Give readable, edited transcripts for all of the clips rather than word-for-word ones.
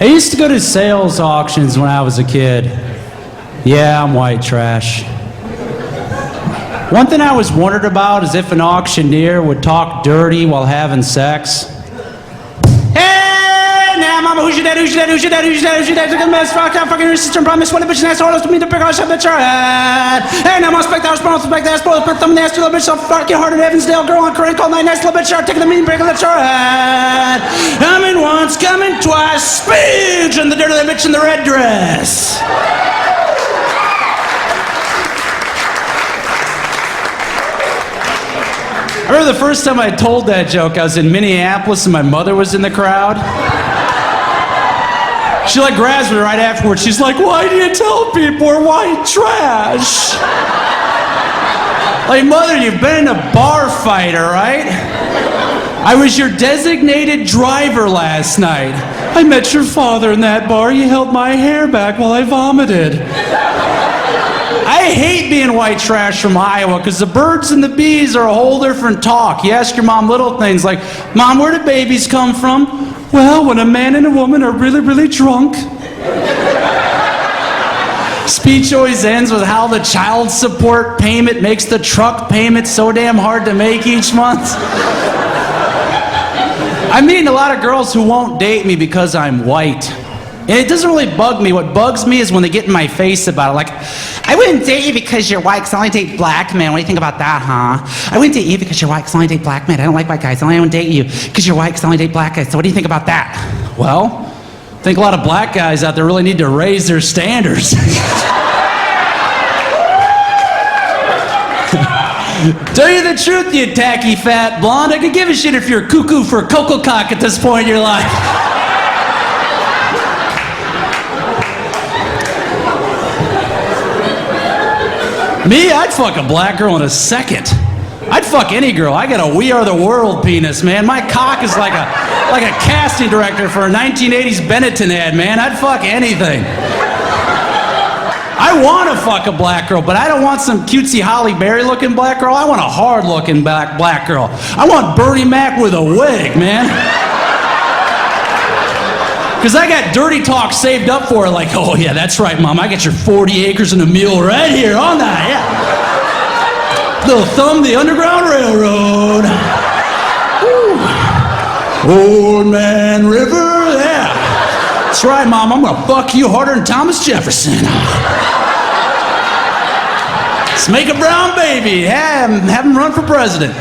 I used to go to sales auctions when I was a kid. Yeah, I'm white trash. One thing I always wondered about is if an auctioneer would talk dirty while having sex. Hey, now, mama, who's your dad, who's your dad, who's your dad, who's your dad, who's your dad, who's your dad, fuck out, fucking your sister, promise, what a bitch, and that's all to me to pick on shit, bitch, alright. Hey, now, I'm respect that, respect that, spoil, put them nasty little bitch, so fuck your heart at Evansdale, girl on Corinth, all night, nice little bitch, taking the meeting, breaking the alright. Coming once, coming twice, speech, and the dirty little bitch in the red dress. I remember the first time I told that joke, I was in Minneapolis and my mother was in the crowd. She like grabs me right afterwards. She's like, why do you tell people we're white trash? Like, mother, you've been in a bar fight, all right? I was your designated driver last night. I met your father in that bar. He held my hair back while I vomited. I hate being white trash from Iowa because the birds and the bees are a whole different talk. You ask your mom little things like, Mom, where do babies come from? Well, when a man and a woman are really, really drunk. Speech always ends with how the child support payment makes the truck payment so damn hard to make each month. I'm meeting a lot of girls who won't date me because I'm white. And it doesn't really bug me. What bugs me is when they get in my face about it. Like, I wouldn't date you because you're white, because I only date black men. What do you think about that, huh? I wouldn't date you because you're white, because I only date black men. I don't like white guys. I only won't date you because you're white, because I only date black guys. So what do you think about that? Well, I think a lot of black guys out there really need to raise their standards. Tell you the truth, you tacky fat blonde. I could give a shit if you're cuckoo for Cocoa Cock at this point in your life. Me, I'd fuck a black girl in a second. I'd fuck any girl. I got a We Are the World penis, man. My cock is like a casting director for a 1980s Benetton ad, man. I'd fuck anything. I want to fuck a black girl, but I don't want some cutesy Holly Berry looking black girl. I want a hard looking black girl. I want Bernie Mac with a wig, man. Because I got dirty talk saved up for her, like, oh yeah, that's right, Mom, I got your 40 acres and a mule right here on that, yeah. Little thumb, the Underground Railroad. Woo. Old Man River, yeah. That's right, Mom, I'm gonna fuck you harder than Thomas Jefferson. Let's make a brown baby, have him run for president.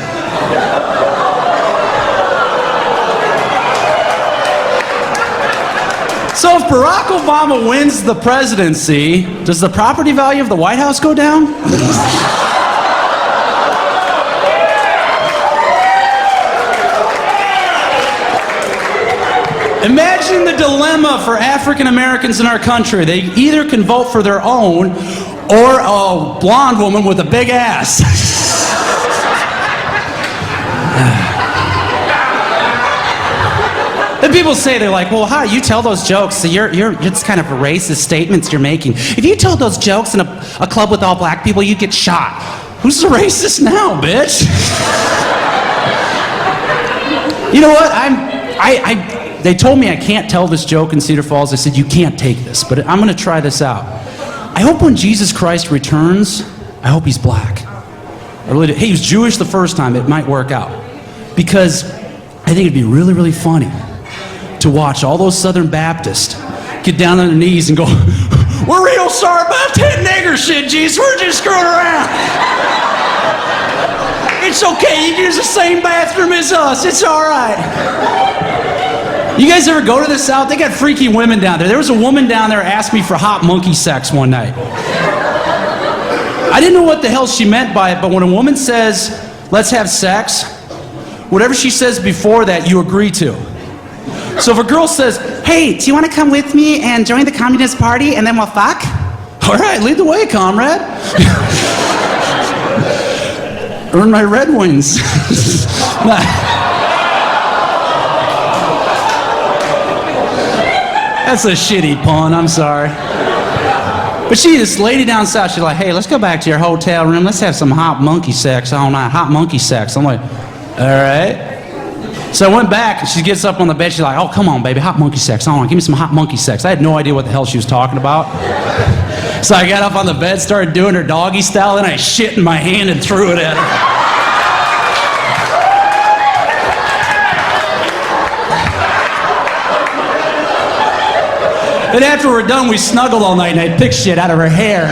So if Barack Obama wins the presidency, does the property value of the White House go down? Imagine the dilemma for African Americans in our country. They either can vote for their own or a blonde woman with a big ass. And people say, they're like, well, how you tell those jokes? So it's kind of racist statements you're making. If you told those jokes in a club with all black people, you'd get shot. Who's the racist now, bitch? You know what? They told me I can't tell this joke in Cedar Falls. They said, you can't take this, but I'm going to try this out. I hope when Jesus Christ returns, I hope he's black. I really do. Hey, he was Jewish the first time. It might work out. Because I think it'd be really, really funny to watch all those Southern Baptists get down on their knees and go, we're real sorry about that nigger shit, Jesus. We're just screwing around. It's okay. You can use the same bathroom as us. It's all right. You guys ever go to the South? They got freaky women down there. There was a woman down there asked me for hot monkey sex one night. I didn't know what the hell she meant by it, but when a woman says, let's have sex, whatever she says before that, you agree to. So if a girl says, hey, do you want to come with me and join the Communist Party and then we'll fuck? All right, lead the way, comrade. Earn my Red Wings. That's a shitty pun, I'm sorry. But she, this lady down south, she's like, hey, let's go back to your hotel room. Let's have some hot monkey sex all night. Hot monkey sex. I'm like, all right. So I went back, and she gets up on the bed. She's like, oh, come on, baby, hot monkey sex. Hold on, give me some hot monkey sex. I had no idea what the hell she was talking about. So I got up on the bed, started doing her doggy style, and I shit in my hand and threw it at her. And after we're done, we snuggled all night, and I picked shit out of her hair.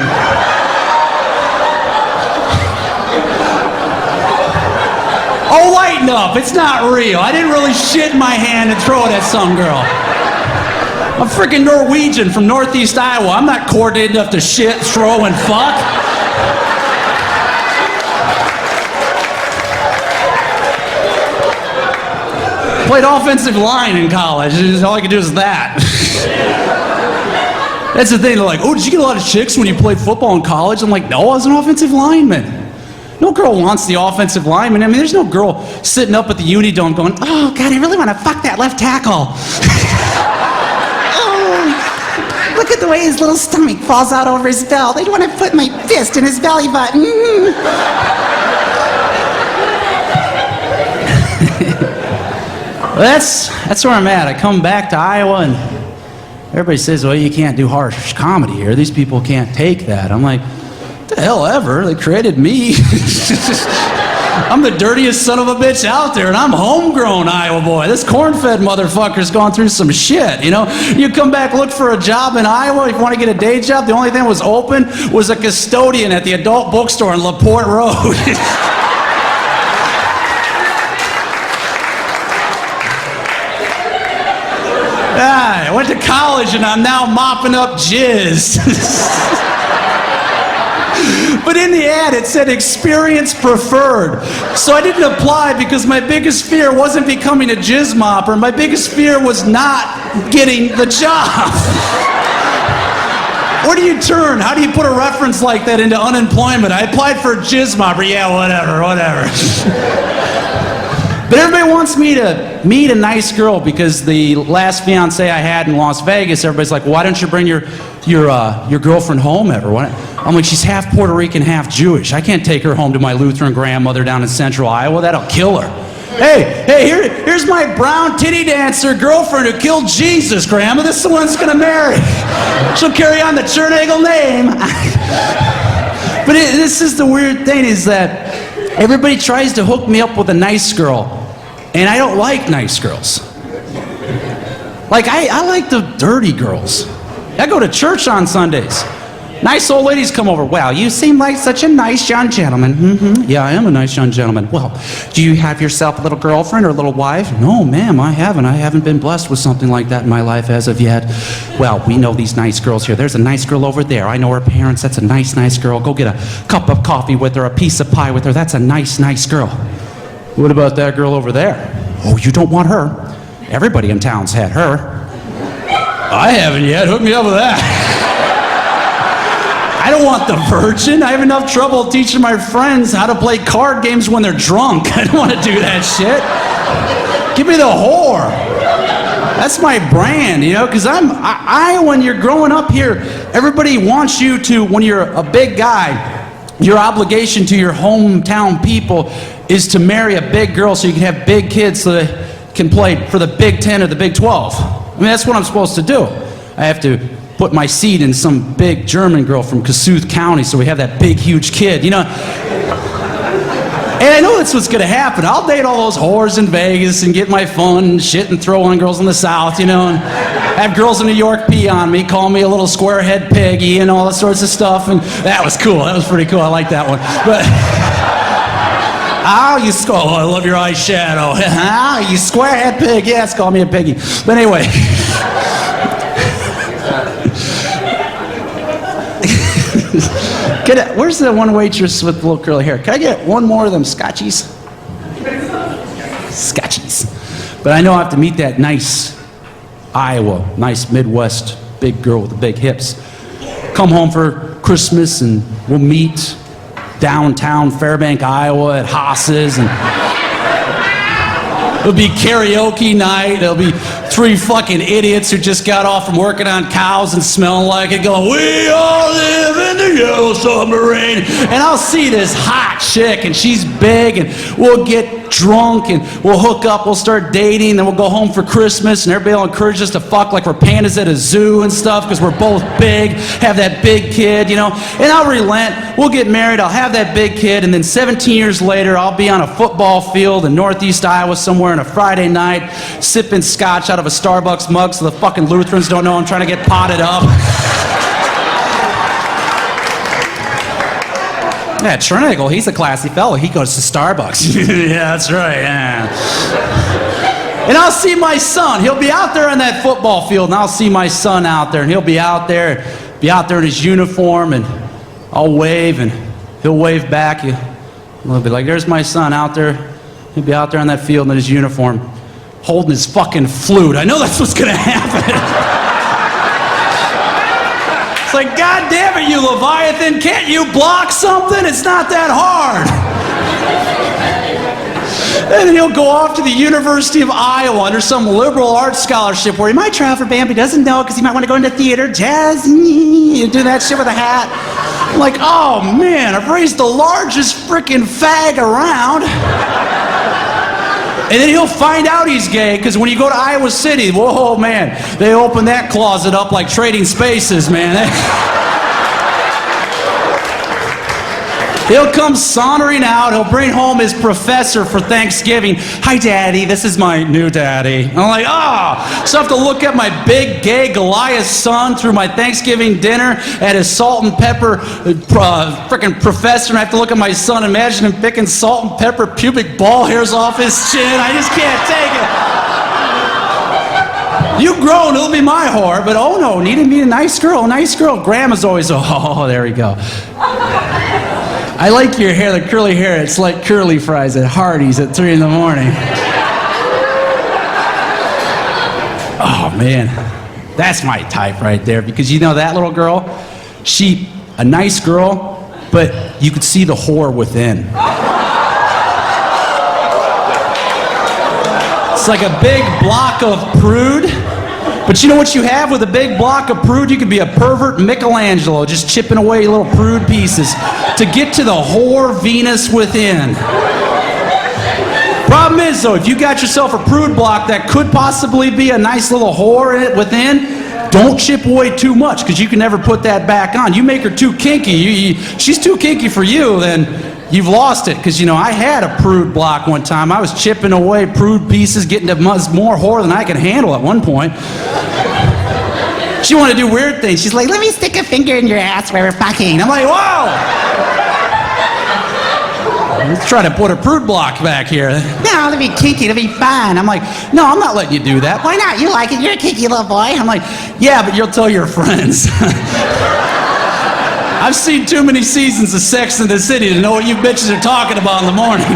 Oh, lighten up. It's not real. I didn't really shit in my hand and throw it at some girl. I'm freaking Norwegian from Northeast Iowa. I'm not coordinated enough to shit, throw, and fuck. Played offensive line in college. All I could do is that. That's the thing. They're like, oh, did you get a lot of chicks when you played football in college? I'm like, no, I was an offensive lineman. No girl wants the offensive lineman. I mean, there's no girl sitting up at the Unidome going, oh, God, I really want to fuck that left tackle. Oh, look at the way his little stomach falls out over his belt. I want to put my fist in his belly button. Well, that's where I'm at. I come back to Iowa, and everybody says, well, you can't do harsh comedy here. These people can't take that. I'm like, what the hell ever? They created me. I'm the dirtiest son of a bitch out there, and I'm homegrown Iowa boy. This corn-fed motherfucker's gone through some shit, you know? You come back, look for a job in Iowa, if you want to get a day job, the only thing that was open was a custodian at the adult bookstore on LaPorte Road. I went to college and I'm now mopping up jizz. But in the ad it said experience preferred. So I didn't apply because my biggest fear wasn't becoming a jizz mopper. My biggest fear was not getting the job. Where do you turn? How do you put a reference like that into unemployment? I applied for a jizz mopper. Yeah, whatever. But everybody wants me to meet a nice girl because the last fiance I had in Las Vegas, everybody's like, why don't you bring your girlfriend home ever? I'm like, she's half Puerto Rican, half Jewish. I can't take her home to my Lutheran grandmother down in central Iowa. That'll kill her. Hey, here's my brown titty dancer girlfriend who killed Jesus, Grandma. This is the one that's going to marry. She'll carry on the Tjernagel name. But this is the weird thing is that everybody tries to hook me up with a nice girl, and I don't like nice girls. Like, I like the dirty girls. I go to church on Sundays. Nice old ladies come over. Wow, you seem like such a nice young gentleman. Mm-hmm. Yeah, I am a nice young gentleman. Well, do you have yourself a little girlfriend or a little wife? No, ma'am, I haven't. I haven't been blessed with something like that in my life as of yet. Well, we know these nice girls here. There's a nice girl over there. I know her parents. That's a nice girl. Go get a cup of coffee with her, a piece of pie with her. That's a nice girl. What about that girl over there? Oh, you don't want her. Everybody in town's had her. I haven't yet. Hook me up with that. I don't want the virgin. I have enough trouble teaching my friends how to play card games when they're drunk. I don't want to do that shit. Give me the whore. That's my brand, you know, because when you're growing up here, everybody wants you to, when you're a big guy, your obligation to your hometown people is to marry a big girl so you can have big kids so they can play for the Big 10 or the Big 12. I mean, that's what I'm supposed to do. I have to put my seed in some big German girl from Kossuth County so we have that big, huge kid, you know. And I know that's what's going to happen. I'll date all those whores in Vegas and get my fun and shit and throw on girls in the South, you know, and have girls in New York pee on me, call me a little squarehead piggy and all that sorts of stuff. And that was cool. That was pretty cool. I like that one. But, oh, I love your eyeshadow. Oh, you squarehead pig. Yes, call me a piggy. But anyway. Where's the one waitress with the little curly hair? Can I get one more of them scotchies? Scotchies. But I know I have to meet that nice Iowa, nice Midwest big girl with the big hips. Come home for Christmas and we'll meet downtown Fairbank, Iowa at Haas's, and it'll be karaoke night. There'll be 3 fucking idiots who just got off from working on cows and smelling like it going, we all live in the yard. little submarine. And I'll see this hot chick, and she's big, and we'll get drunk, and we'll hook up, we'll start dating, then we'll go home for Christmas, and everybody will encourage us to fuck like we're pandas at a zoo and stuff, because we're both big, have that big kid, you know. And I'll relent, we'll get married, I'll have that big kid, and then 17 years later, I'll be on a football field in Northeast Iowa somewhere on a Friday night, sipping scotch out of a Starbucks mug so the fucking Lutherans don't know I'm trying to get potted up. Yeah, Tjernagel, he's a classy fellow. He goes to Starbucks. Yeah, that's right, yeah. And I'll see my son. He'll be out there on that football field, and I'll see my son out there, and he'll be out there in his uniform, and I'll wave, and he'll wave back. He'll be like, there's my son out there. He'll be out there on that field in his uniform, holding his fucking flute. I know that's what's gonna happen. It's like, God damn it, you Leviathan, can't you block something? It's not that hard. And then he'll go off to the University of Iowa under some liberal arts scholarship where he might travel for band, but he doesn't know because he might want to go into theater, jazz, and do that shit with a hat. I'm like, oh man, I've raised the largest frickin' fag around. And then he'll find out he's gay, because when you go to Iowa City, whoa, man, they open that closet up like Trading Spaces, man. He'll come sauntering out. He'll bring home his professor for Thanksgiving. Hi, Daddy. This is my new daddy. I'm like, ah. So I have to look at my big, gay Goliath son through my Thanksgiving dinner at his salt and pepper frickin' professor, and I have to look at my son, imagine him picking salt and pepper pubic ball hairs off his chin. I just can't take it. You grown, it'll be my whore, but oh no, needed me a nice girl, Grandma's always, oh, there we go. I like your hair, the curly hair. It's like curly fries at Hardee's at 3 in the morning. Oh, man. That's my type right there. Because you know that little girl? She, a nice girl, but you could see the whore within. It's like a big block of prude. But you know what you have with a big block of prude? You could be a pervert Michelangelo just chipping away little prude pieces to get to the whore Venus within. Problem is, though, if you got yourself a prude block that could possibly be a nice little whore in it within, don't chip away too much, because you can never put that back on. You make her too kinky, she's too kinky for you, then you've lost it. Because, you know, I had a prude block one time. I was chipping away prude pieces, getting to more whore than I could handle at one point. She wanted to do weird things. She's like, let me stick a finger in your ass while we're fucking. I'm like, whoa! Let's try to put a prude block back here. No, let me kinky, it'll be fine. I'm like, no, I'm not letting you do that. Why not? You like it, you're a kinky little boy. I'm like, yeah, but you'll tell your friends. I've seen too many seasons of Sex and the City to know what you bitches are talking about in the morning.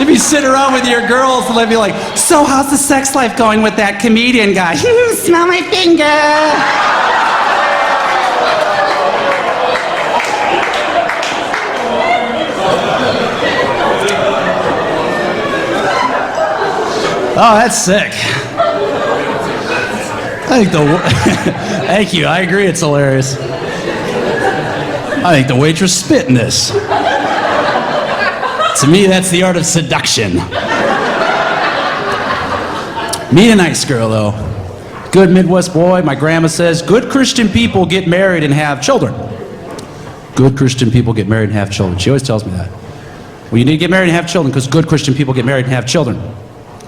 If you sit around with your girls and they'll be like, so how's the sex life going with that comedian guy? Smell my finger. Oh, that's sick. I think thank you, I agree it's hilarious. I think the waitress spit in this. To me, that's the art of seduction. Meet a nice girl, though. Good Midwest boy, my grandma says, good Christian people get married and have children. Good Christian people get married and have children. She always tells me that. Well, you need to get married and have children because good Christian people get married and have children.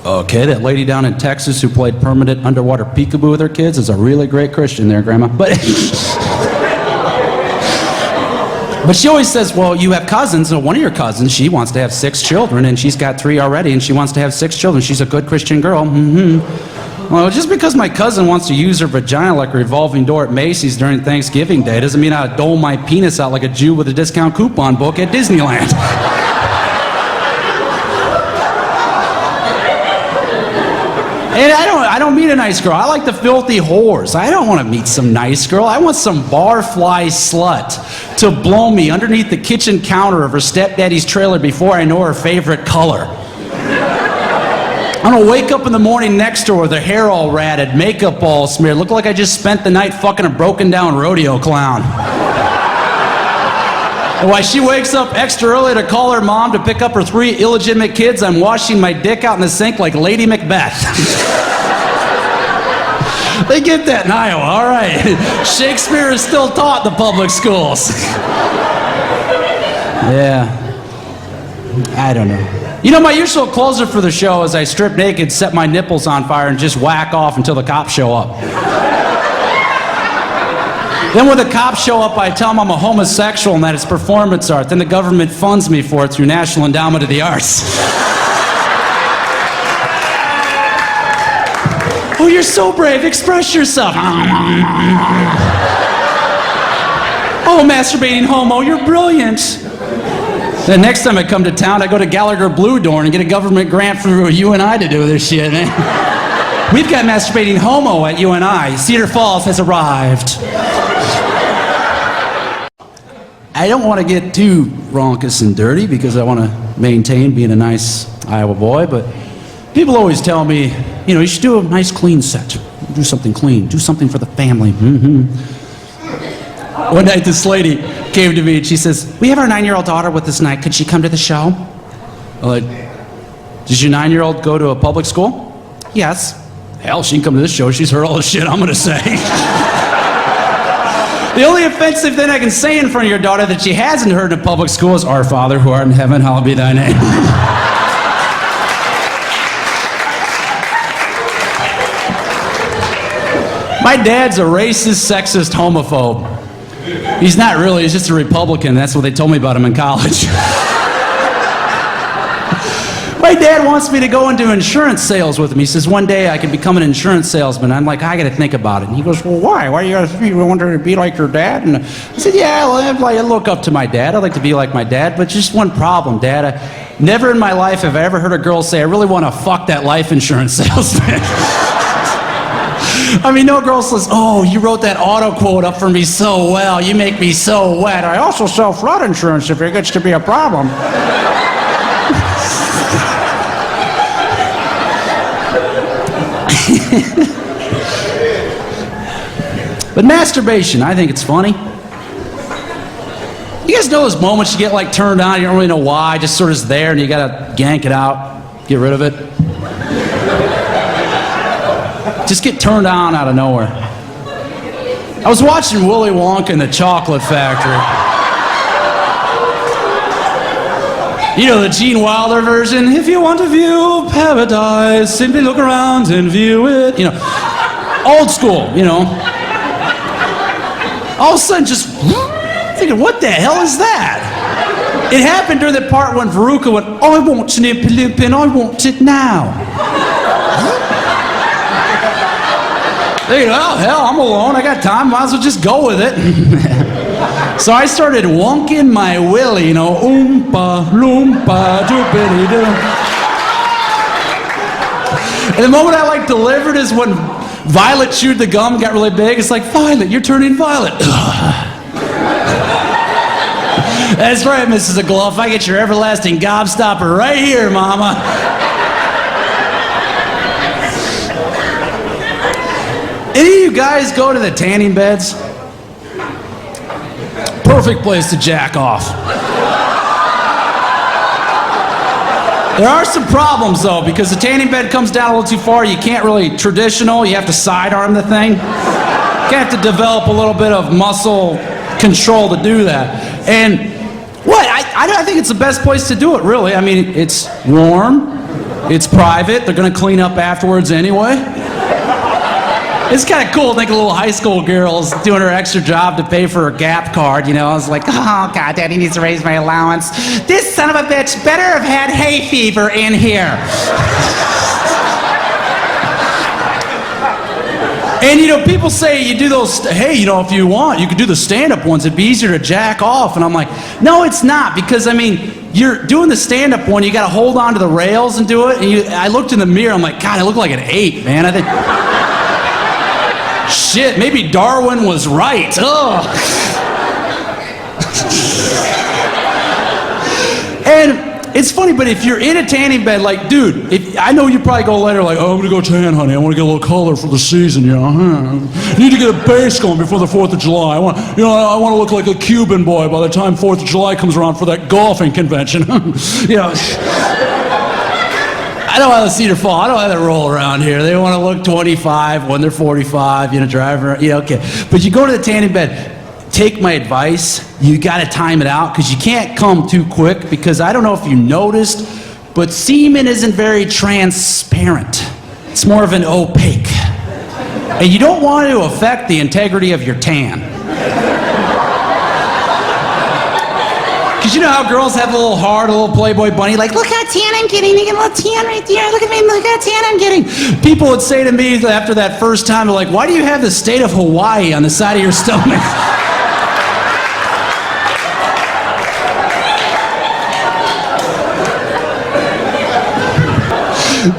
Okay, that lady down in Texas who played permanent underwater peekaboo with her kids is a really great Christian there, Grandma. But she always says, well, you have cousins, and one of your cousins, she wants to have 6 children, and she's got 3 already, and she wants to have 6 children. She's a good Christian girl. Mm-hmm. Well, just because my cousin wants to use her vagina like a revolving door at Macy's during Thanksgiving Day doesn't mean I dole my penis out like a Jew with a discount coupon book at Disneyland. And I don't meet a nice girl. I like the filthy whores. I don't want to meet some nice girl. I want some barfly slut to blow me underneath the kitchen counter of her stepdaddy's trailer before I know her favorite color. I'm gonna wake up in the morning next to her with her hair all ratted, makeup all smeared, look like I just spent the night fucking a broken down rodeo clown. And while she wakes up extra early to call her mom to pick up her 3 illegitimate kids, I'm washing my dick out in the sink like Lady Macbeth. They get that in Iowa, all right. Shakespeare is still taught in the public schools. Yeah. I don't know. You know, my usual closer for the show is I strip naked, set my nipples on fire, and just whack off until the cops show up. Then when the cops show up, I tell them I'm a homosexual and that it's performance art. Then the government funds me for it through National Endowment of the Arts. Oh, you're so brave. Express yourself. Oh, masturbating homo, you're brilliant. The next time I come to town, I go to Gallagher Blue Door and get a government grant for UNI to do this shit, man. We've got masturbating homo at UNI. Cedar Falls has arrived. I don't want to get too raucous and dirty because I want to maintain being a nice Iowa boy, but people always tell me, you know, you should do a nice clean set. Do something clean. Do something for the family. One night this lady came to me and she says, we have our 9-year-old daughter with us tonight. Could she come to the show? I'm like, does your 9-year-old go to a public school? Yes. Hell, she can come to this show. She's heard all the shit I'm going to say. The only offensive thing I can say in front of your daughter that she hasn't heard in a public school is, Our Father who art in heaven, hallowed be thy name. My dad's a racist, sexist, homophobe. He's not really, he's just a Republican. That's what they told me about him in college. My dad wants me to go into insurance sales with him. He says, one day I can become an insurance salesman. I'm like, I got to think about it. And he goes, well, why? Why you want to be like your dad? And I said, yeah, I look up to my dad. I'd like to be like my dad, but just one problem, Dad. Never in my life have I ever heard a girl say, I really want to fuck that life insurance salesman. I mean, no girl says, oh, you wrote that auto quote up for me so well. You make me so wet. I also sell flood insurance if it gets to be a problem. But masturbation, I think it's funny. You guys know those moments you get like turned on, you don't really know why, just sort of is there and you gotta yank it out, get rid of it. Just get turned on out of nowhere. I was watching Willy Wonka and the Chocolate Factory. You know, the Gene Wilder version. If you want to view paradise, simply look around and view it. You know, old school, you know. All of a sudden, just thinking, what the hell is that? It happened during the part when Veruca went, I want Snippy Lippin, I want it now. Hey, well, hell, I'm alone, I got time, might as well just go with it. So I started wonking my willy, you know, oompa, loompa, doopity doo. And the moment I like delivered is when Violet chewed the gum, got really big. It's like, Violet, you're turning violet. That's right, Mrs. Agloff, I get your everlasting gobstopper right here, Mama. Any of you guys go to the tanning beds? Perfect place to jack off. There are some problems though, because the tanning bed comes down a little too far. You can't really traditional, you have to sidearm the thing. You have to develop a little bit of muscle control to do that. And what? I think it's the best place to do it, really. I mean, it's warm, it's private, they're gonna clean up afterwards anyway. It's kind of cool to think a little high school girl's doing her extra job to pay for her Gap card, you know. I was like, oh, God, Daddy needs to raise my allowance. This son of a bitch better have had hay fever in here. And, you know, people say you do those, hey, you know, if you want, you could do the stand-up ones. It'd be easier to jack off. And I'm like, no, it's not. Because, I mean, you're doing the stand-up one, you got to hold on to the rails and do it. And I looked in the mirror, I'm like, God, I look like an ape, man. I think... Shit, maybe Darwin was right. Ugh. And It's funny, but if you're in a tanning bed, like, dude, I know you probably go later, like, oh, I'm gonna go tan, honey. I want to get a little color for the season, you know. You need to get a base going before the 4th of July. I want to look like a Cuban boy by the time 4th of July comes around for that golfing convention. You know. I know how the Cedar Falls, I know how they roll around here. They want to look 25 when they're 45, you know, driving, you know, okay. But you go to the tanning bed, take my advice, you got to time it out because you can't come too quick because I don't know if you noticed, but semen isn't very transparent. It's more of an opaque. And you don't want to affect the integrity of your tan. Because you know how girls have a little heart, a little Playboy bunny, like, look how tan I'm getting, you get a little tan right there, look at me, look how tan I'm getting. People would say to me after that first time, they're like, why do you have the state of Hawaii on the side of your stomach?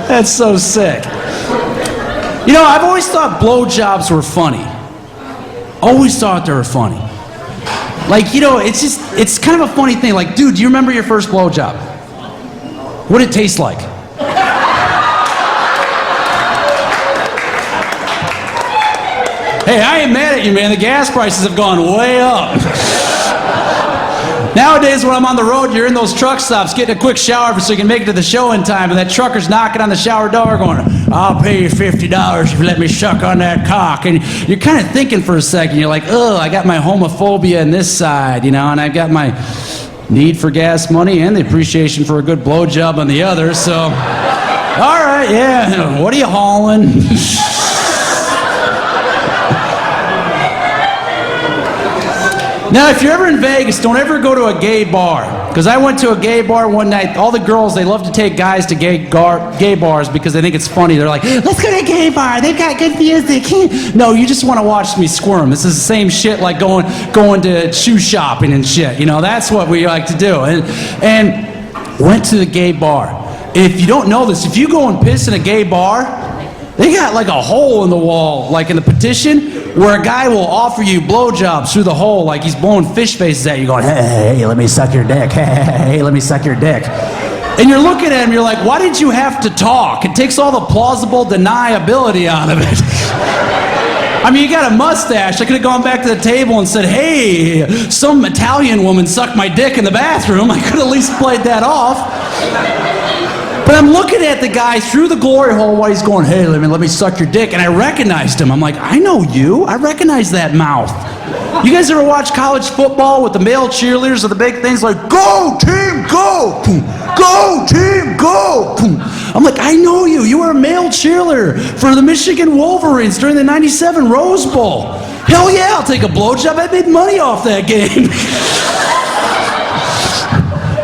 That's so sick. You know, I've always thought blowjobs were funny. Always thought they were funny. Like, you know, it's kind of a funny thing. Like, dude, do you remember your first blowjob? What did it taste like? Hey, I ain't mad at you, man. The gas prices have gone way up. Nowadays, when I'm on the road, you're in those truck stops getting a quick shower so you can make it to the show in time, and that trucker's knocking on the shower door going, I'll pay you $50 if you let me suck on that cock. And you're kind of thinking for a second. You're like, oh, I got my homophobia on this side, you know, and I've got my need for gas money and the appreciation for a good blowjob on the other, so, all right, yeah, what are you hauling? Now, if you're ever in Vegas, don't ever go to a gay bar. Because I went to a gay bar one night. All the girls, they love to take guys to gay bars because they think it's funny. They're like, let's go to a gay bar. They've got good music. No, you just want to watch me squirm. This is the same shit like going to shoe shopping and shit. You know, that's what we like to do. And went to the gay bar. If you don't know this, if you go and piss in a gay bar, they got like a hole in the wall, like in the petition, where a guy will offer you blowjobs through the hole, like he's blowing fish faces at you, going, hey, let me suck your dick. Hey, let me suck your dick. And you're looking at him, you're like, why did you have to talk? It takes all the plausible deniability out of it. I mean, you got a mustache. I could have gone back to the table and said, hey, some Italian woman sucked my dick in the bathroom. I could have at least played that off. But I'm looking at the guy through the glory hole while he's going, hey, let me suck your dick. And I recognized him. I'm like, I know you. I recognize that mouth. You guys ever watch college football with the male cheerleaders or the big things like, go, team, go, go, team, go. I'm like, I know you. You were a male cheerleader for the Michigan Wolverines during the '97 Rose Bowl. Hell yeah, I'll take a blowjob. I made money off that game.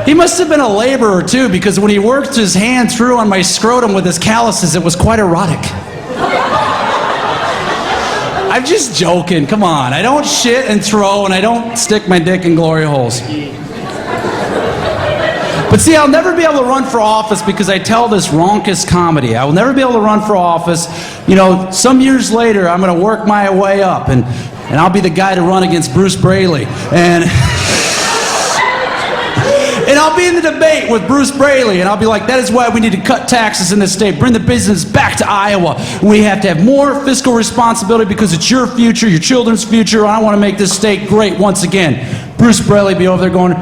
He must have been a laborer, too, because when he worked his hand through on my scrotum with his calluses, it was quite erotic. I'm just joking. Come on. I don't shit and throw, and I don't stick my dick in glory holes. But see, I'll never be able to run for office because I tell this raucous comedy. I will never be able to run for office. You know, some years later, I'm going to work my way up, and I'll be the guy to run against Bruce Braley. And I'll be in the debate with Bruce Braley, and I'll be like, that is why we need to cut taxes in this state, bring the business back to Iowa. We have to have more fiscal responsibility because it's your future, your children's future, and I want to make this state great once again. Bruce Braley be over there going,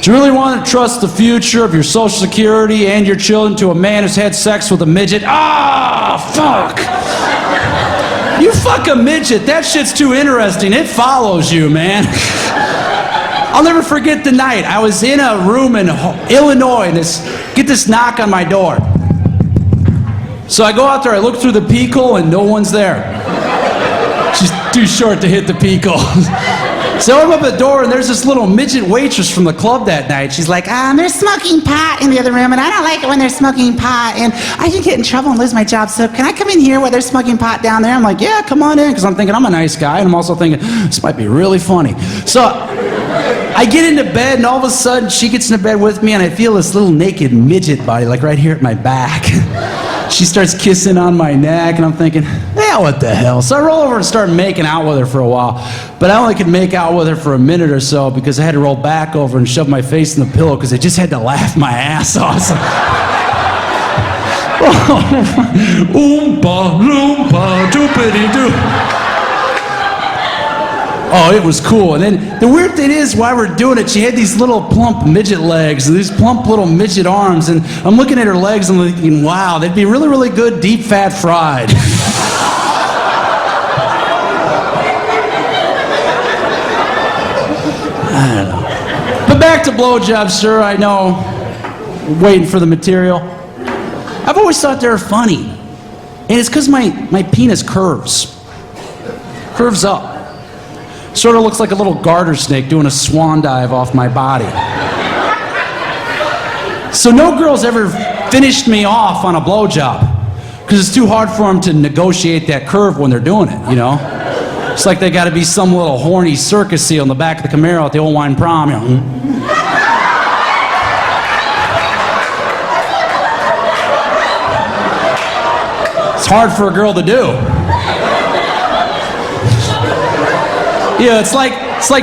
do you really want to trust the future of your Social Security and your children to a man who's had sex with a midget? Fuck! You fuck a midget, that shit's too interesting. It follows you, man. I'll never forget the night. I was in a room in Illinois, and get this knock on my door. So I go out there, I look through the peek hole, and no one's there. She's too short to hit the peek hole. So I open up the door, and there's this little midget waitress from the club that night. She's like, they're smoking pot in the other room, and I don't like it when they're smoking pot, and I can get in trouble and lose my job, so can I come in here while they're smoking pot down there? I'm like, yeah, come on in, because I'm thinking I'm a nice guy, and I'm also thinking, this might be really funny. So I get into bed, and all of a sudden, she gets into bed with me, and I feel this little naked midget body, like right here at my back. She starts kissing on my neck, and I'm thinking, yeah, what the hell? So I roll over and start making out with her for a while. But I only could make out with her for a minute or so because I had to roll back over and shove my face in the pillow because I just had to laugh my ass off. Oompa, loompa, doopity-doo. Oh, it was cool. And then the weird thing is, while we're doing it, she had these little plump midget legs and these plump little midget arms. And I'm looking at her legs and I'm thinking, wow, they'd be really, really good deep fat fried. I don't know. But back to blowjobs, sir. I know. Waiting for the material. I've always thought they're funny. And it's because my penis curves. Curves up. Sort of looks like a little garter snake doing a swan dive off my body. So no girl's ever finished me off on a blowjob because it's too hard for them to negotiate that curve when they're doing it, you know? It's like they got to be some little horny circus seal in the back of the Camaro at the old wine prom, you know? It's hard for a girl to do. Yeah, it's like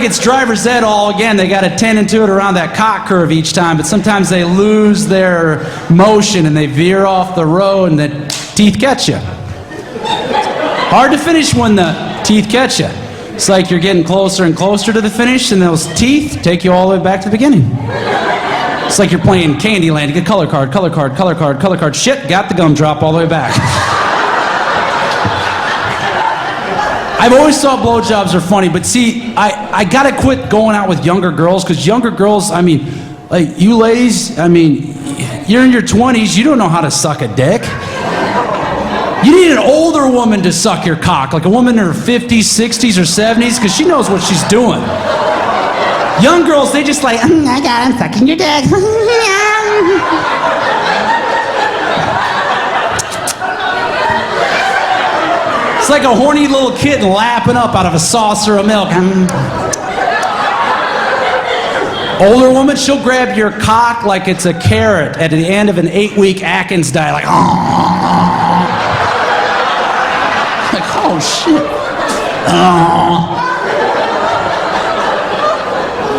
it's driver's ed all again. They got to tend into it around that cock curve each time, but sometimes they lose their motion and they veer off the road and the teeth catch you. Hard to finish when the teeth catch you. It's like you're getting closer and closer to the finish and those teeth take you all the way back to the beginning. It's like you're playing Candyland. You get color card, color card, color card, color card. Shit, got the gumdrop all the way back. I've always thought blowjobs are funny, but see, I gotta quit going out with younger girls, because younger girls, I mean, like you ladies, I mean, you're in your 20s, you don't know how to suck a dick. You need an older woman to suck your cock, like a woman in her 50s, 60s, or 70s, because she knows what she's doing. Young girls, they just like, I got him sucking your dick. It's like a horny little kitten lapping up out of a saucer of milk. Older woman, she'll grab your cock like it's a carrot at the end of an 8-week Atkins diet, like, like, oh shit.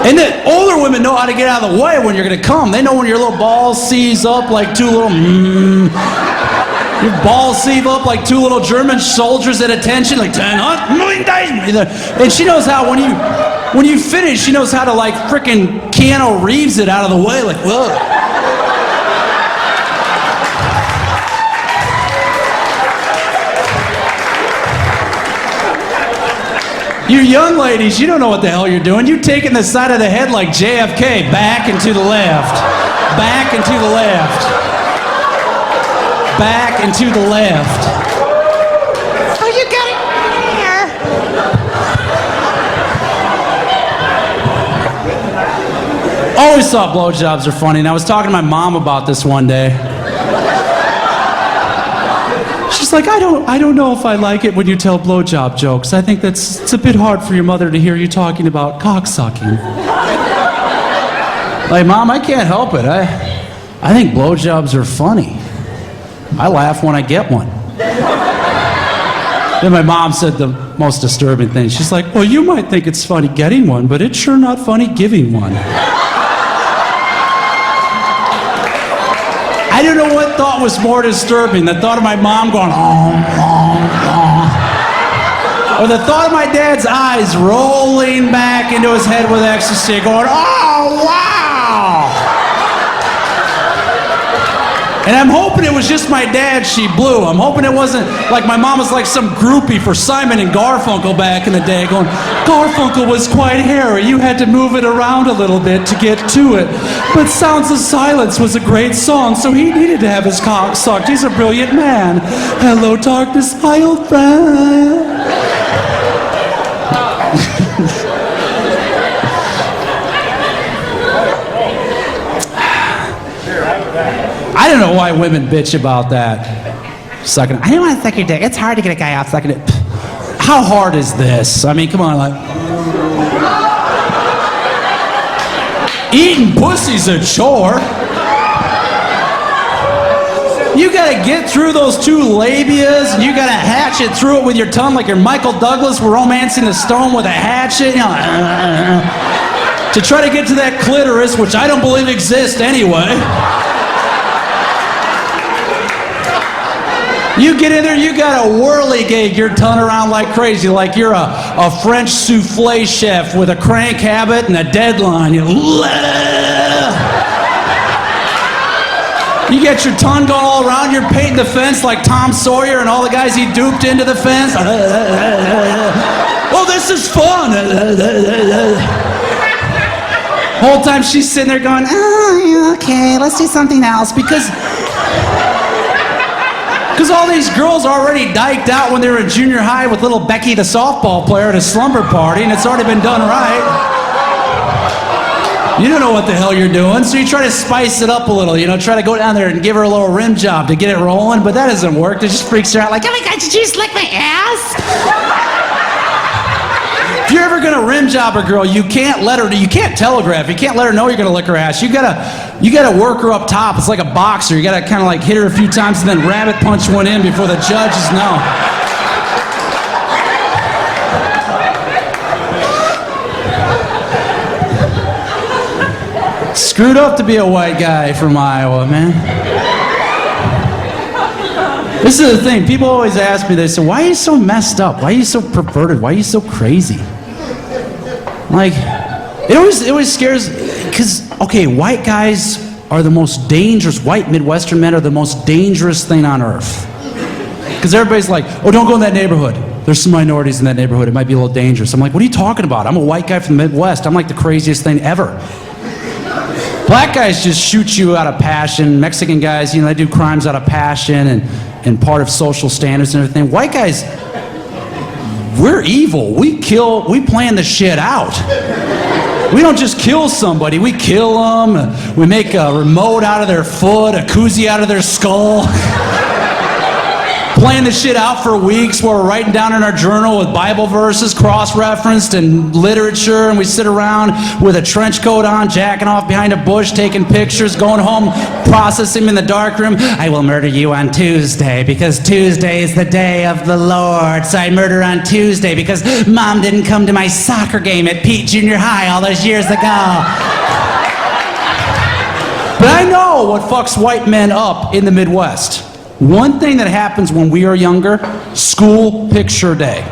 And then older women know how to get out of the way when you're gonna come. They know when your little balls seize up like two little your balls seep up like two little German soldiers at attention, like 10 million days. And she knows how, when you finish, she knows how to like frickin' Keanu Reeves it out of the way, like, whoa. You young ladies, you don't know what the hell you're doing. You're taking the side of the head like JFK, back and to the left, back and to the left. Back and to the left. Oh, you got it here. Always thought blowjobs are funny, and I was talking to my mom about this one day. She's like, I don't know if I like it when you tell blowjob jokes. I think it's a bit hard for your mother to hear you talking about cocksucking. Like, Mom, I can't help it. I think blowjobs are funny. I laugh when I get one. Then my mom said the most disturbing thing. She's like, well, you might think it's funny getting one, but it's sure not funny giving one. I don't know what thought was more disturbing, the thought of my mom going, or the thought of my dad's eyes rolling back into his head with ecstasy, going, oh, wow! And I'm hoping it was just my dad she blew. I'm hoping it wasn't like my mom was like some groupie for Simon and Garfunkel back in the day, going, Garfunkel was quite hairy. You had to move it around a little bit to get to it. But Sounds of Silence was a great song, so he needed to have his cock sucked. He's a brilliant man. Hello, darkness, my old friend. I don't know why women bitch about that. Sucking it. I don't want to suck your dick. It's hard to get a guy out sucking it. How hard is this? I mean, come on, like. Eating pussy's a chore. You gotta get through those two labias, and you gotta hatchet through it with your tongue like you're Michael Douglas romancing the stone with a hatchet, you know, to try to get to that clitoris, which I don't believe exists anyway. You get in there, you gotta whirligig your tongue around like crazy, like you're a French souffle chef with a crank habit and a deadline. You get your tongue going all around, you're painting the fence like Tom Sawyer and all the guys he duped into the fence. Oh, this is fun. Whole time she's sitting there going, oh, okay, let's do something else, because all these girls are already dyked out when they were in junior high with little Becky the softball player at a slumber party, and it's already been done right. You don't know what the hell you're doing, so you try to spice it up a little, you know, try to go down there and give her a little rim job to get it rolling, but that doesn't work. It just freaks her out like, oh my God, did you just lick my ass? If you're ever gonna rim job a girl, you can't telegraph. You can't let her know you're gonna lick her ass. You gotta work her up top. It's like a boxer. You gotta kind of like hit her a few times and then rabbit punch one in before the judges know. Screwed up to be a white guy from Iowa, man. This is the thing. People always ask me, they say, why are you so messed up? Why are you so perverted? Why are you so crazy? Like, it always scares, because, okay, white guys are the most dangerous, white Midwestern men are the most dangerous thing on earth. Because everybody's like, oh, don't go in that neighborhood. There's some minorities in that neighborhood. It might be a little dangerous. I'm like, what are you talking about? I'm a white guy from the Midwest. I'm like the craziest thing ever. Black guys just shoot you out of passion. Mexican guys, you know, they do crimes out of passion and part of social standards and everything. White guys, we're evil. We plan the shit out. We don't just kill somebody, we kill them. We make a remote out of their foot, a koozie out of their skull. Plan the shit out for weeks where we're writing down in our journal with Bible verses, cross-referenced, and literature, and we sit around with a trench coat on, jacking off behind a bush, taking pictures, going home, processing them in the dark room. I will murder you on Tuesday because Tuesday is the day of the Lord. So I murder on Tuesday because Mom didn't come to my soccer game at Pete Junior High all those years ago. But I know what fucks white men up in the Midwest. One thing that happens when we are younger, school picture day.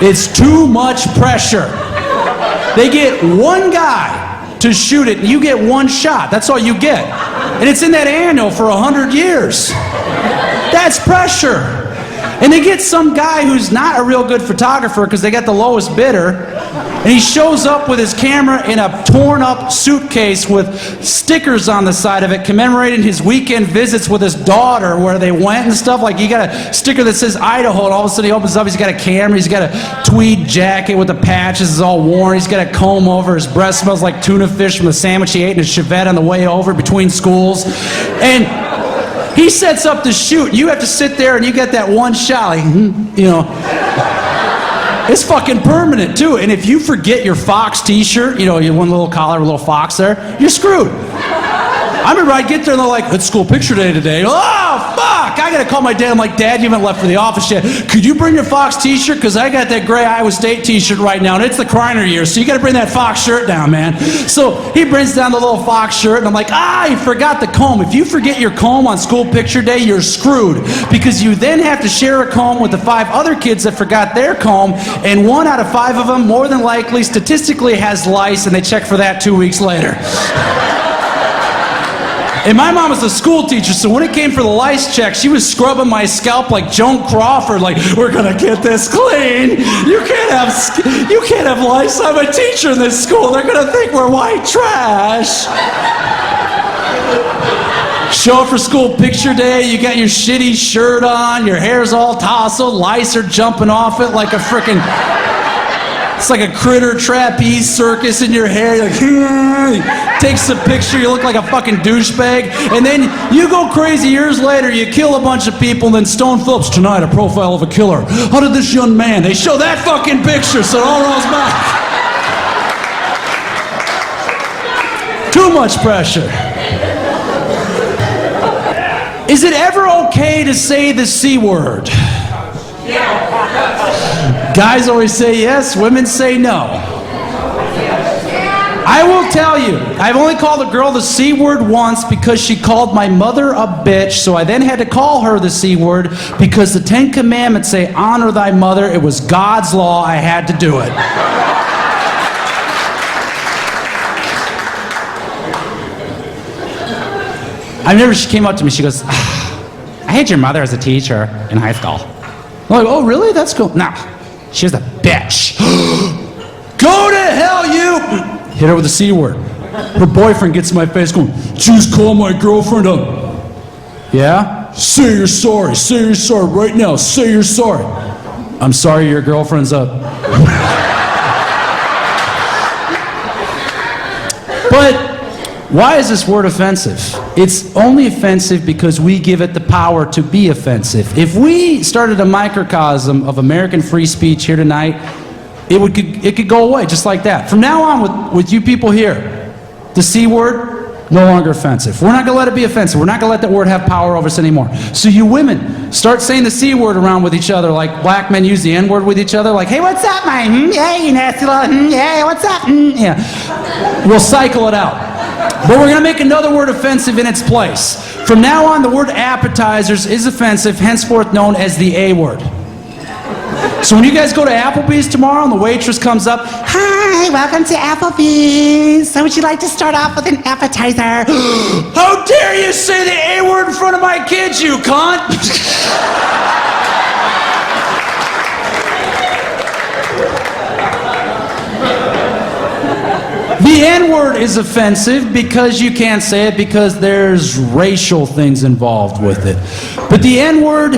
It's too much pressure. They get one guy to shoot it, and you get one shot. That's all you get. And it's in that annual for 100 years. That's pressure. And they get some guy who's not a real good photographer because they got the lowest bidder, and he shows up with his camera in a torn up suitcase with stickers on the side of it commemorating his weekend visits with his daughter where they went and stuff. Like, you got a sticker that says Idaho, and all of a sudden he opens up, he's got a camera, he's got a tweed jacket with the patches, it's all worn, he's got a comb over, his breath smells like tuna fish from the sandwich he ate in his Chevette on the way over between schools. And he sets up the shoot. You have to sit there and you get that one shot, like, you know. It's fucking permanent too. And if you forget your Fox t-shirt, you know, you one little collar, a little fox there, you're screwed. I remember I'd get there and they're like, it's school picture day today. Oh, fuck! I gotta call my dad. I'm like, Dad, you haven't left for the office yet. Could you bring your Fox t-shirt? Because I got that gray Iowa State t-shirt right now, and it's the Kreiner year, so you gotta bring that Fox shirt down, man. So he brings down the little Fox shirt, and I'm like, you forgot the comb. If you forget your comb on school picture day, you're screwed. Because you then have to share a comb with the 5 other kids that forgot their comb, and 1 out of 5 of them, more than likely, statistically has lice, and they check for that 2 weeks later. And my mom was a school teacher, so when it came for the lice check, she was scrubbing my scalp like Joan Crawford, like, we're gonna get this clean. You can't have lice. I'm a teacher in this school. They're gonna think we're white trash. Show up for school picture day, you got your shitty shirt on, your hair's all tousled, lice are jumping off it like a frickin', it's like a critter trapeze circus in your hair. You're like, takes a picture, you look like a fucking douchebag, and then you go crazy years later, you kill a bunch of people, and then Stone Phillips, tonight, a profile of a killer. How did this young man? They show that fucking picture, so it all rolls back. Too much pressure. Is it ever okay to say the C word? Guys always say yes, women say no. I will tell you, I've only called a girl the C word once because she called my mother a bitch, so I then had to call her the C word because the 10 Commandments say, honor thy mother. It was God's law. I had to do it. She came up to me, she goes, I had your mother as a teacher in high school. I'm like, oh, really? That's cool. Nah, she was a bitch. Go to hell, you! Hit her with the C word. Her boyfriend gets in my face going, just call my girlfriend up. Yeah? Say you're sorry. Say you're sorry right now. Say you're sorry. I'm sorry your girlfriend's up. But why is this word offensive? It's only offensive because we give it the power to be offensive. If we started a microcosm of American free speech here tonight, it could go away just like that. From now on, with you people here, the C word, no longer offensive. We're not going to let it be offensive. We're not going to let that word have power over us anymore. So you women, start saying the C word around with each other like black men use the N word with each other. Like, hey, what's up, man? Yeah, you nasty little, yeah, what's up? Yeah. We'll cycle it out. But we're going to make another word offensive in its place. From now on, the word appetizers is offensive, henceforth known as the A word. So when you guys go to Applebee's tomorrow and the waitress comes up, hi, welcome to Applebee's. So would you like to start off with an appetizer? How dare you say the A word in front of my kids, you cunt! The N-word is offensive because you can't say it because there's racial things involved with it. But the N-word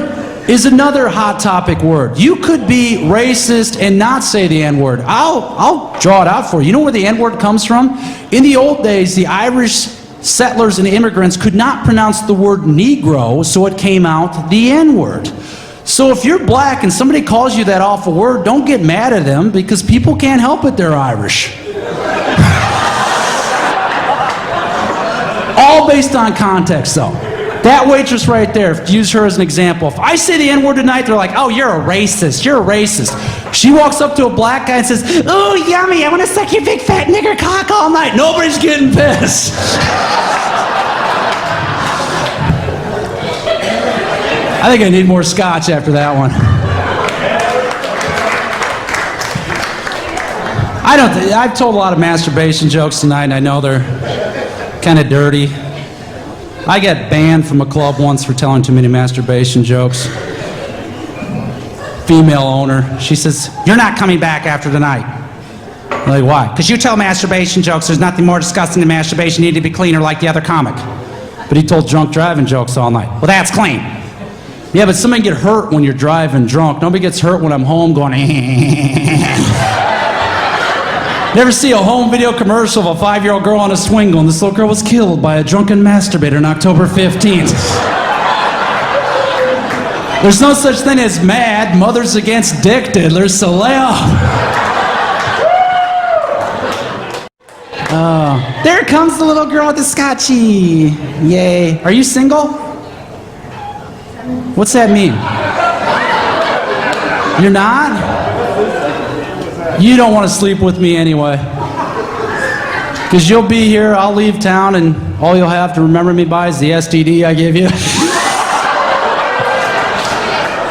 is another hot topic word. You could be racist and not say the N-word. I'll draw it out for you. You know where the N-word comes from? In the old days, the Irish settlers and immigrants could not pronounce the word Negro, so it came out the N-word. So if you're black and somebody calls you that awful word, don't get mad at them because people can't help it, they're Irish. All based on context, though. That waitress right there, use her as an example. If I say the N-word tonight, they're like, oh, you're a racist. You're a racist. She walks up to a black guy and says, oh, yummy, I want to suck your big fat nigger cock all night. Nobody's getting pissed. I think I need more scotch after that one. I've told a lot of masturbation jokes tonight, and I know they're kind of dirty. I got banned from a club once for telling too many masturbation jokes. Female owner, she says, you're not coming back after tonight. I'm like, why? Because you tell masturbation jokes. There's nothing more disgusting than masturbation. You need to be cleaner like the other comic. But he told drunk driving jokes all night. Well, that's clean. Yeah, but somebody get hurt when you're driving drunk. Nobody gets hurt when I'm home going, Never see a home video commercial of a 5-year-old girl on a swing going, this little girl was killed by a drunken masturbator on October 15th. There's no such thing as MAD, Mothers Against Dick Diddlers, so lay off. There comes the little girl with the scotchy. Yay. Are you single? What's that mean? You're not? You don't want to sleep with me anyway. Because you'll be here, I'll leave town, and all you'll have to remember me by is the STD I gave you.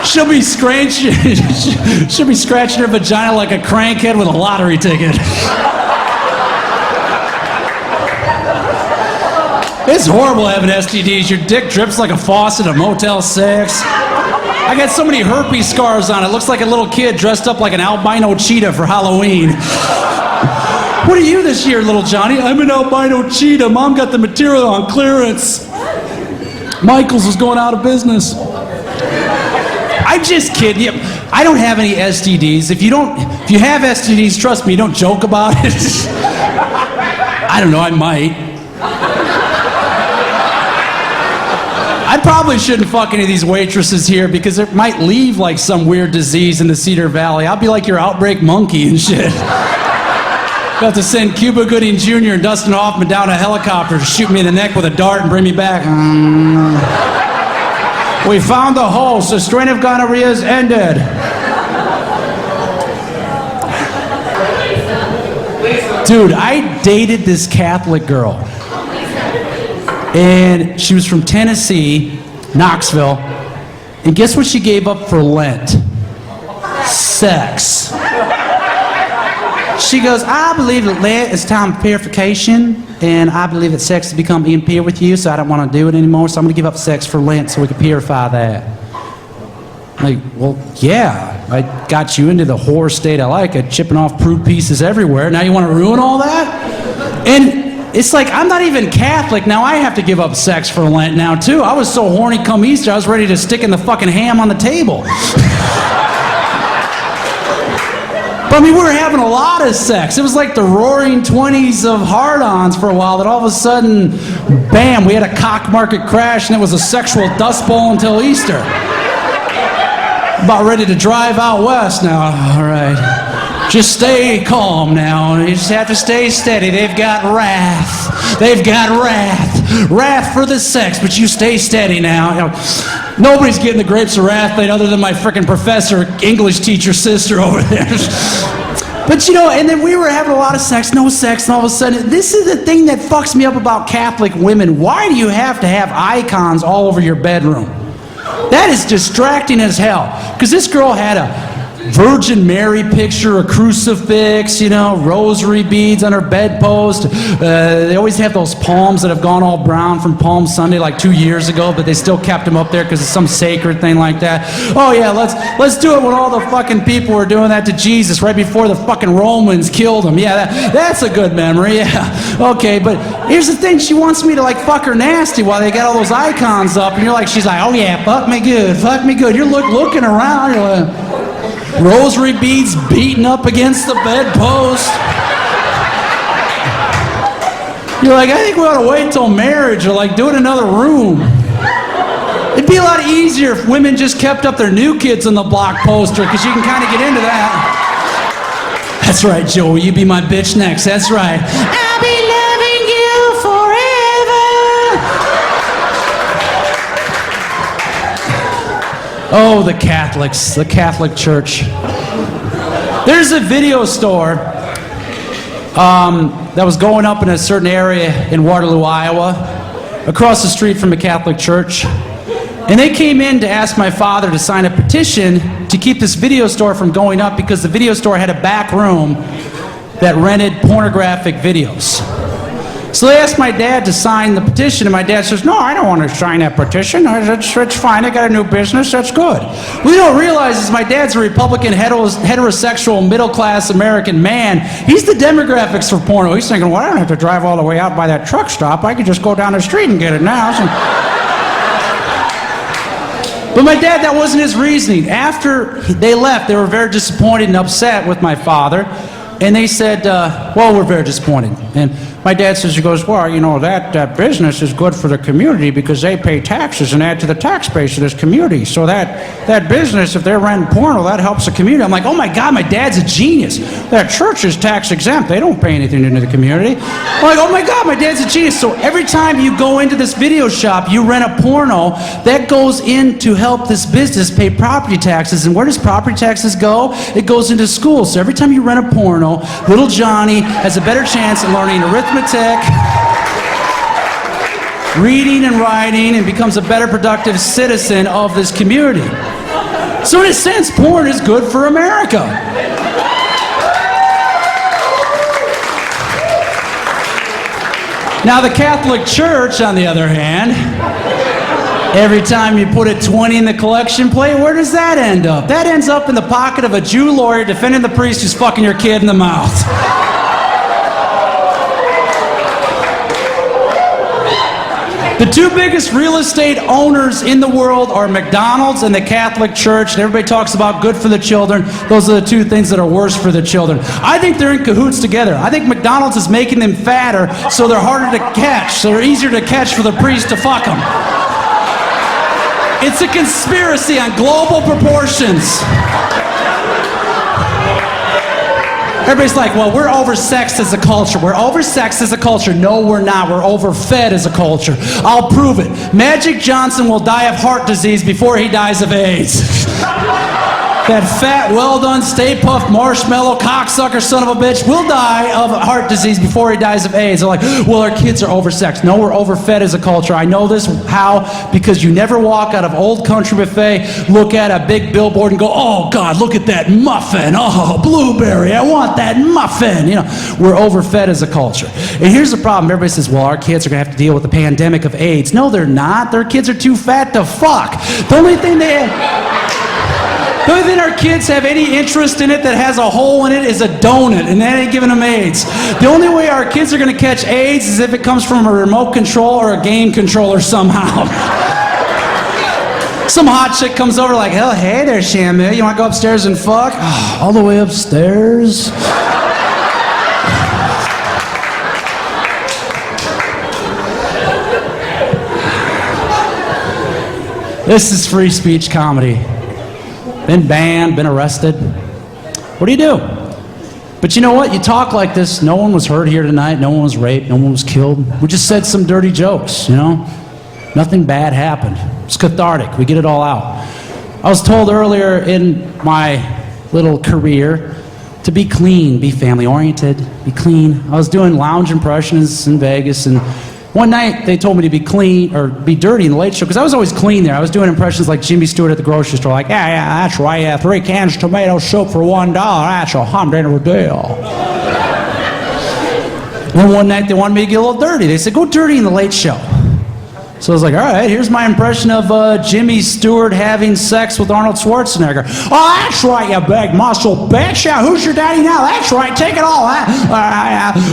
She'll be scratching her vagina like a crankhead with a lottery ticket. It's horrible having STDs. Your dick drips like a faucet at Motel 6. I got so many herpes scars on it. Looks like a little kid dressed up like an albino cheetah for Halloween. What are you this year, little Johnny? I'm an albino cheetah. Mom got the material on clearance. Michael's is going out of business. I'm just kidding you. I don't have any STDs. If you have STDs, trust me, don't joke about it. I don't know, I might. I probably shouldn't fuck any of these waitresses here because it might leave like some weird disease in the Cedar Valley. I'll be like your outbreak monkey and shit. You'll have to send Cuba Gooding Jr. and Dustin Hoffman down a helicopter to shoot me in the neck with a dart and bring me back. We found the host. The strain of gonorrhea has ended. Dude, I dated this Catholic girl. And she was from Tennessee, Knoxville. And guess what she gave up for Lent? Sex. She goes, I believe that Lent is time of purification, and I believe that sex has become impure with you, so I don't want to do it anymore, so I'm going to give up sex for Lent so we can purify that. Like, well, yeah, I got you into the whore state I like it, chipping off prude pieces everywhere. Now you want to ruin all that? And it's like, I'm not even Catholic. Now I have to give up sex for Lent now, too. I was so horny come Easter, I was ready to stick in the fucking ham on the table. But I mean, we were having a lot of sex. It was like the roaring 20s of hard-ons for a while, that all of a sudden, bam, we had a cock market crash, and it was a sexual dust bowl until Easter. About ready to drive out west now. All right. Just stay calm now. You just have to stay steady. They've got wrath. They've got wrath. Wrath for the sex, but you stay steady now. You know, nobody's getting the grapes of wrath plate other than my frickin' professor, English teacher sister over there. But you know, and then we were having a lot of sex, no sex, and all of a sudden, this is the thing that fucks me up about Catholic women. Why do you have to have icons all over your bedroom? That is distracting as hell. Because this girl had a Virgin Mary picture, a crucifix, you know, rosary beads on her bedpost. They always have those palms that have gone all brown from Palm Sunday like 2 years ago, but they still kept them up there because it's some sacred thing like that. Oh yeah, let's do it when all the fucking people were doing that to Jesus right before the fucking Romans killed him. Yeah, that's a good memory. Yeah, okay, but here's the thing: she wants me to like fuck her nasty while they got all those icons up, and you're like, she's like, oh yeah, fuck me good, fuck me good. You're looking around, you're like, rosary beads beating up against the bedpost. You're like, I think we ought to wait till marriage or like do it in another room. It'd be a lot easier if women just kept up their New Kids on the Block poster, because you can kind of get into that. That's right, Joey, you be my bitch next. That's right. I'll be loving you forever. Oh, the Catholics, the Catholic Church. There's a video store that was going up in a certain area in Waterloo, Iowa, across the street from a Catholic church. And they came in to ask my father to sign a petition to keep this video store from going up, because the video store had a back room that rented pornographic videos. So they asked my dad to sign the petition, and my dad says, no, I don't want to sign that petition. It's fine. I got a new business. That's good. What we don't realize is my dad's a Republican, heterosexual, middle-class American man. He's the demographics for porno. He's thinking, well, I don't have to drive all the way out by that truck stop. I could just go down the street and get it now. But my dad, that wasn't his reasoning. After they left, they were very disappointed and upset with my father. And they said, well, we're very disappointed. And my dad says, he goes, well, you know, that business is good for the community because they pay taxes and add to the tax base of this community. So that business, if they're renting porno, that helps the community. I'm like, oh my God, my dad's a genius. That church is tax exempt. They don't pay anything into the community. I'm like, oh my God, my dad's a genius. So every time you go into this video shop, you rent a porno, that goes in to help this business pay property taxes. And where does property taxes go? It goes into schools. So every time you rent a porno, little Johnny has a better chance of learning arithmetic, reading and writing, and becomes a better productive citizen of this community. So in a sense, porn is good for America. Now the Catholic Church, on the other hand, every time you put a 20 in the collection plate, where does that end up? That ends up in the pocket of a Jew lawyer defending the priest who's fucking your kid in the mouth. The two biggest real estate owners in the world are McDonald's and the Catholic Church, and everybody talks about good for the children. Those are the two things that are worse for the children. I think they're in cahoots together. I think McDonald's is making them fatter so they're harder to catch, so they're easier to catch for the priest to fuck them. It's a conspiracy on global proportions. Everybody's like, well, we're oversexed as a culture. We're oversexed as a culture. No, we're not. We're overfed as a culture. I'll prove it. Magic Johnson will die of heart disease before he dies of AIDS. That fat, well-done, Stay Puft Marshmallow cocksucker son of a bitch will die of heart disease before he dies of AIDS. They're like, well, our kids are oversexed. No, we're overfed as a culture. I know this. How? Because you never walk out of Old Country Buffet, look at a big billboard and go, oh, God, look at that muffin. Oh, blueberry, I want that muffin. You know, we're overfed as a culture. And here's the problem. Everybody says, well, our kids are going to have to deal with the pandemic of AIDS. No, they're not. Their kids are too fat to fuck. The only thing our kids have any interest in it that has a hole in it is a donut, and that ain't giving them AIDS. The only way our kids are going to catch AIDS is if it comes from a remote control or a game controller somehow. Some hot chick comes over like, oh, hey there, Shamu. You want to go upstairs and fuck? Oh, all the way upstairs? This is free speech comedy. Been banned, been arrested. What do you do? But you know what? You talk like this. No one was hurt here tonight. No one was raped. No one was killed. We just said some dirty jokes, you know? Nothing bad happened. It's cathartic. We get it all out. I was told earlier in my little career to be clean, be family-oriented, be clean. I was doing lounge impressions in Vegas, and one night they told me to be clean, or be dirty in the Late Show, because I was always clean there. I was doing impressions like Jimmy Stewart at the grocery store, like, yeah, that's right, yeah, 3 cans of tomato soup for $1, that's a $100 deal. And one night they wanted me to get a little dirty. They said, go dirty in the Late Show. So I was like, all right, here's my impression of Jimmy Stewart having sex with Arnold Schwarzenegger. Oh, that's right, you big muscle bitch. Yeah, who's your daddy now? That's right, take it all.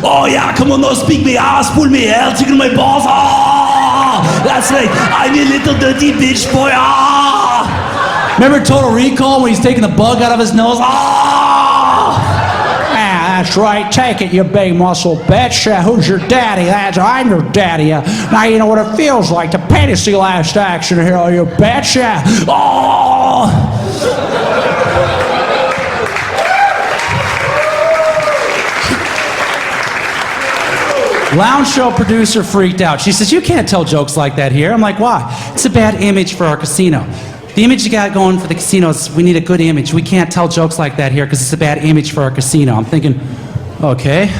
Oh, yeah, come on, no, speak me ass, pull me hair, tickle my balls. Oh, that's right, I'm a little dirty bitch boy. Oh. Remember Total Recall when he's taking the bug out of his nose? Oh. That's right, take it, you big muscle bitch. Who's your daddy? I'm your daddy. Now you know what it feels like to fantasy last action here, you bitch. Oh! Lounge show producer freaked out. She says, you can't tell jokes like that here. I'm like, why? It's a bad image for our casino. The image you got going for the casinos, we need a good image. We can't tell jokes like that here because it's a bad image for our casino. I'm thinking, okay.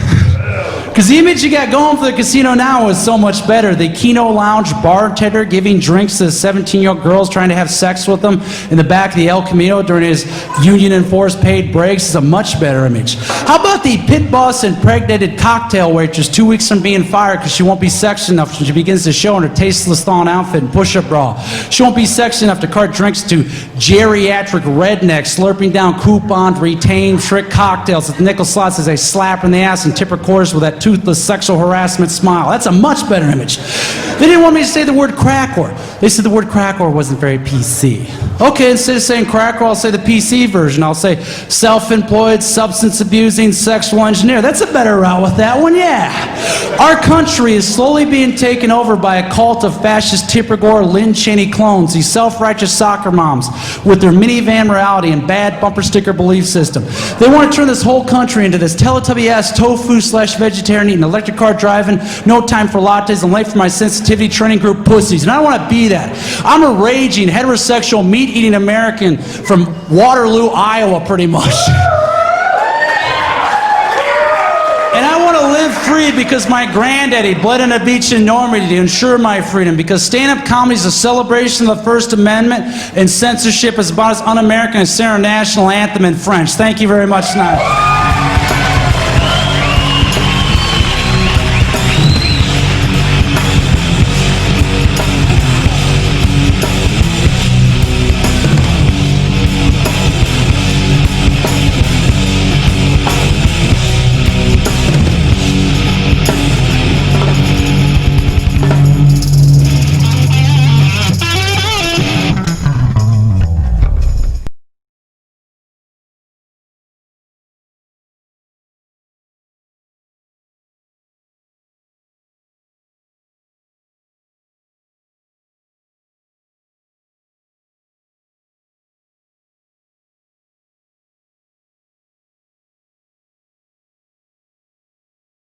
Because the image you got going for the casino now is so much better. The Keno Lounge bartender giving drinks to 17-year-old girls trying to have sex with them in the back of the El Camino during his union-enforced paid breaks is a much better image. How about the pit boss impregnated cocktail waitress 2 weeks from being fired because she won't be sexy enough when she begins the show in her tasteless thong outfit and push-up bra? She won't be sexy enough to cart drinks to geriatric rednecks slurping down coupon retained trick cocktails at the nickel slots as they slap her in the ass and tip her chorus with that toothless sexual harassment smile. That's a much better image. They didn't want me to say the word crack whore. They said the word crack whore wasn't very PC. Okay, instead of saying crack whore, I'll say the PC version. I'll say self-employed, substance-abusing, sexual engineer. That's a better route with that one, yeah. Our country is slowly being taken over by a cult of fascist Tipper Gore, Lynn Cheney clones, these self-righteous soccer moms with their minivan morality and bad bumper sticker belief system. They want to turn this whole country into this Teletubby-ass tofu/vegetarian eating, electric car driving, no time for lattes, and late for my sensitivity training group pussies. And I don't want to be that. I'm a raging, heterosexual, meat-eating American from Waterloo, Iowa, pretty much. And I want to live free because my granddaddy bled on a beach in Normandy to ensure my freedom, because stand-up comedy is a celebration of the First Amendment and censorship is about as un-American as Sarah National Anthem in French. Thank you very much tonight.